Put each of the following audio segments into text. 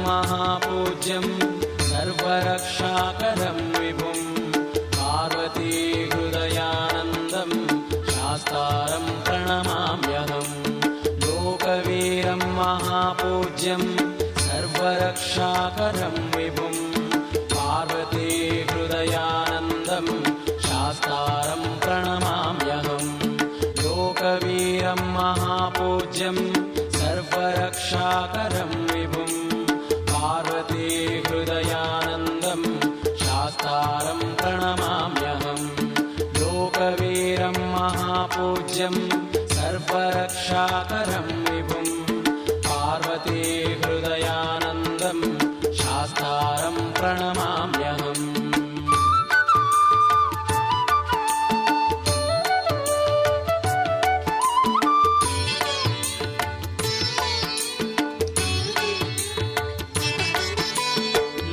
महापूज्यं सर्वरक्षाकरं विभुं पार्वतीहृदयानन्दं शास्तारं प्रणमाम्यहम् लोकवीरं महापूज्यं सर्वरक्षाकरं विभुं पार्वतीहृदयानन्दं शास्तारं प्रणमाम्यहम् लोकवीरं महापूज्यं सर्वरक्षाकरं विभुं पार्वतीहृदयानन्दं शास्तारं प्रणमाम्यहम् लोकवीरं महापूज्यं सर्वरक्षाकरं विभुं पार्वतीहृदयानन्दं शास्तारं प्रणमाम्यहम्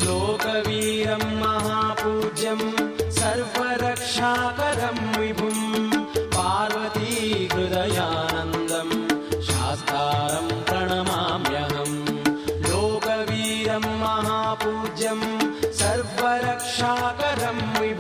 लोकवीरं महापूज्यं सर्वरक्षाकरं विभुं पार्वतीहृदयानन्दं शास्तारं प्रणमाम्यहम् लोकवीरं महापूज्यं सर्वरक्षाकरं विभुं